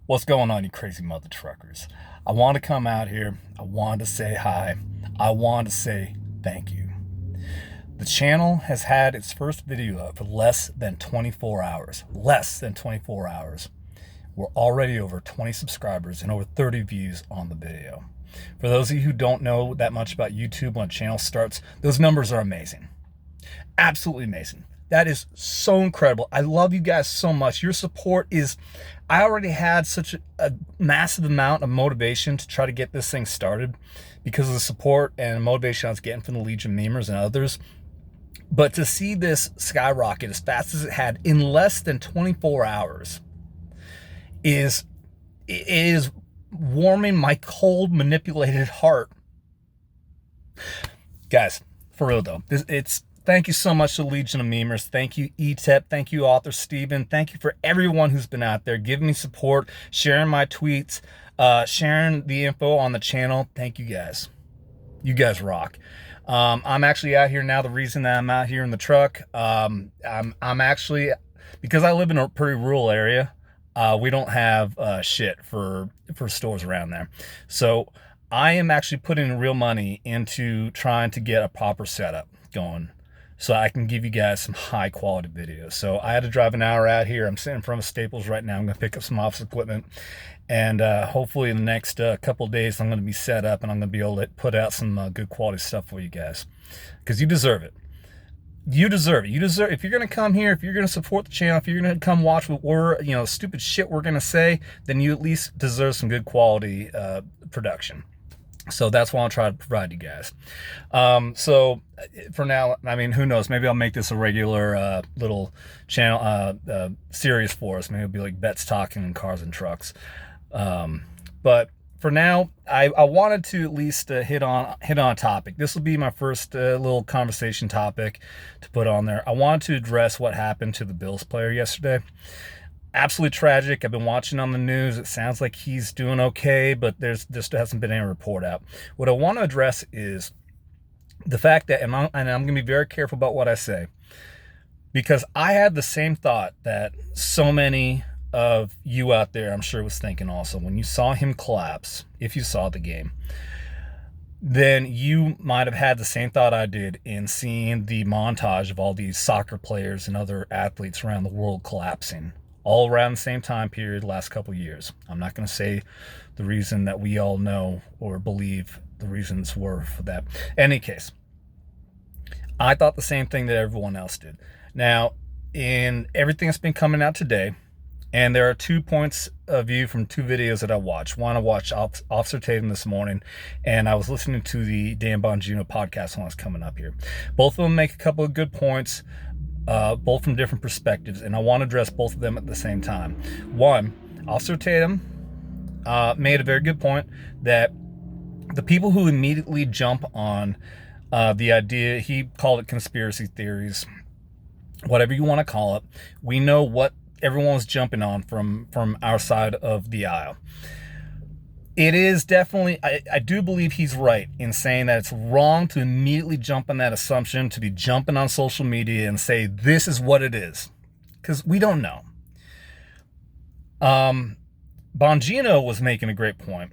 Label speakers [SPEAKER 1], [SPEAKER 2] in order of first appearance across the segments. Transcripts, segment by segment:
[SPEAKER 1] What's going on, you crazy mother truckers? I want to come out here. I want to say hi. I want to say thank you. The channel has had its first video up for less than 24 hours. Less than 24 hours. We're already over 20 subscribers and over 30 views on the video. For those of you who don't know that much about YouTube when a channel starts, those numbers are amazing. Absolutely amazing. That is so incredible. I love you guys so much. Your support is, I already had such a massive amount of motivation to try to get this thing started because of the support and motivation I was getting from the Legion memers and others. But to see this skyrocket as fast as it had in less than 24 hours is warming my cold, manipulated heart. Guys, for real though, thank you so much to Legion of Memers. Thank you, ETEP. Thank you, Author Steven. Thank you for everyone who's been out there giving me support, sharing my tweets, sharing the info on the channel. Thank you guys. You guys rock. I'm actually out here now. The reason that I'm out here in the truck, I'm actually, because I live in a pretty rural area, we don't have shit for stores around there. So I am actually putting real money into trying to get a proper setup going so I can give you guys some high quality videos. So I had to drive an hour out here. I'm sitting in front of Staples right now. I'm going to pick up some office equipment, and hopefully in the next couple of days I'm going to be set up and I'm going to be able to put out some good quality stuff for you guys, because you deserve it. You deserve it. You deserve, if you're going to come here, if you're going to support the channel, if you're going to come watch what we're, stupid shit we're going to say, then you at least deserve some good quality production. So that's what I'll try to provide you guys. So for now, I mean, who knows? Maybe I'll make this a regular little channel series for us. Maybe it'll be like Bets Talking and Cars and Trucks. But for now, I wanted to at least hit on a topic. This will be my first little conversation topic to put on there. I wanted to address what happened to the Bills player yesterday. Absolutely tragic. I've been watching on the news. It sounds like he's doing okay, but there hasn't been any report out. What I want to address is the fact that, and I'm going to be very careful about what I say, because I had the same thought that so many of you out there, I'm sure, was thinking also. When you saw him collapse, if you saw the game, then you might have had the same thought I did in seeing the montage of all these soccer players and other athletes around the world collapsing all around the same time period the last couple of years. I'm not going to say the reason that we all know or believe the reasons were for that. In any case, I thought the same thing that everyone else did. Now, in everything that's been coming out today, and there are 2 points of view from 2 videos that I watched. One, I watched Officer Tatum this morning, and I was listening to the Dan Bongino podcast when I was coming up here. Both of them make a couple of good points, both from different perspectives, and I want to address both of them at the same time. One, Officer Tatum made a very good point that the people who immediately jump on the idea, he called it conspiracy theories, whatever you want to call it, we know what everyone was jumping on from our side of the aisle. It is definitely, I do believe he's right in saying that it's wrong to immediately jump on that assumption, to be jumping on social media and say this is what it is, because we don't know. Bongino was making a great point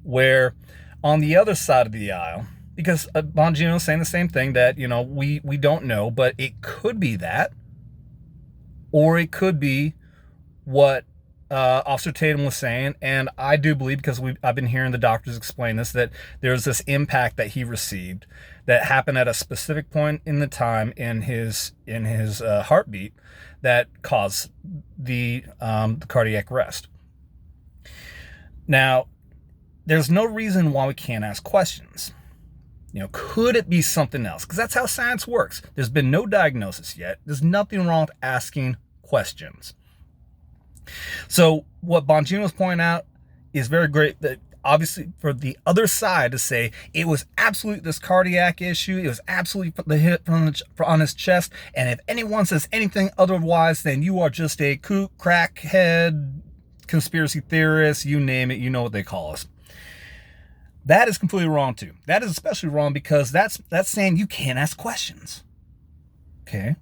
[SPEAKER 1] where on the other side of the aisle, because Bongino is saying the same thing, that we don't know, but it could be that, or it could be what Officer Tatum was saying, and I do believe, because I've been hearing the doctors explain this, that there's this impact that he received that happened at a specific point in the time in his heartbeat that caused the cardiac arrest. Now, there's no reason why we can't ask questions. Could it be something else? Because that's how science works. There's been no diagnosis yet. There's nothing wrong with asking questions. So what Bongino's pointing out is very great, that obviously for the other side to say it was absolutely this cardiac issue, it was absolutely the hit on his chest, and if anyone says anything otherwise, then you are just a kook, crackhead, conspiracy theorist, you name it, you know what they call us. That is completely wrong too. That is especially wrong because that's saying you can't ask questions. Okay?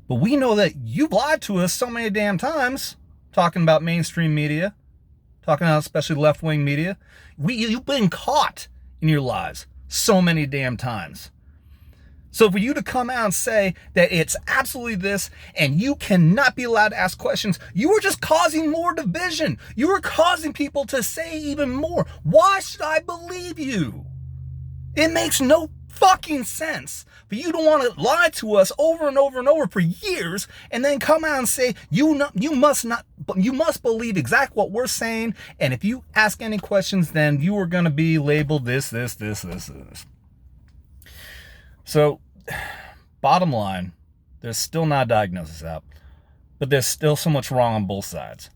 [SPEAKER 1] But we know that you've lied to us so many damn times, talking about mainstream media, talking about especially left-wing media. You've been caught in your lies so many damn times. So for you to come out and say that it's absolutely this and you cannot be allowed to ask questions, you are just causing more division. You are causing people to say even more. Why should I believe you? It makes no fucking sense for you to want to lie to us over and over and over for years and then come out and say you must believe exactly what we're saying, and if you ask any questions then you are going to be labeled this. So bottom line, there's still not a diagnosis out, but there's still so much wrong on both sides.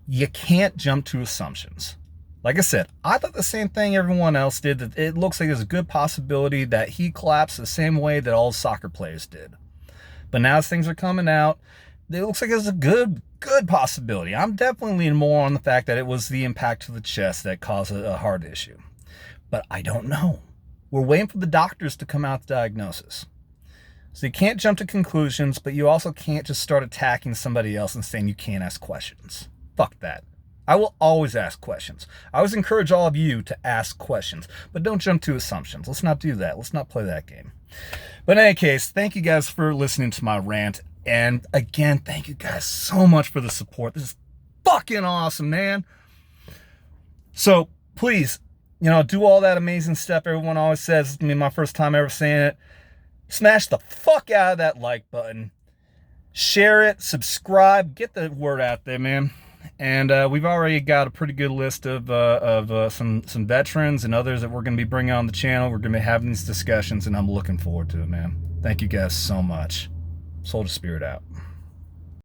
[SPEAKER 1] You can't jump to assumptions. Like I said, I thought the same thing everyone else did, that it looks like there's a good possibility that he collapsed the same way that all soccer players did. But now as things are coming out, it looks like there's a good possibility. I'm definitely leaning more on the fact that it was the impact to the chest that caused a heart issue. But I don't know. We're waiting for the doctors to come out with the diagnosis. So you can't jump to conclusions, but you also can't just start attacking somebody else and saying you can't ask questions. Fuck that. I will always ask questions. I always encourage all of you to ask questions, but don't jump to assumptions. Let's not do that. Let's not play that game. But in any case, thank you guys for listening to my rant. And again, thank you guys so much for the support. This is fucking awesome, man. So please, do all that amazing stuff everyone always says. It's going to be my first time ever saying it. Smash the fuck out of that like button. Share it, subscribe, get the word out there, man. And we've already got a pretty good list of some veterans and others that we're going to be bringing on the channel. We're going to be having these discussions, and I'm looking forward to it, man. Thank you guys so much. Soldier Spirit out.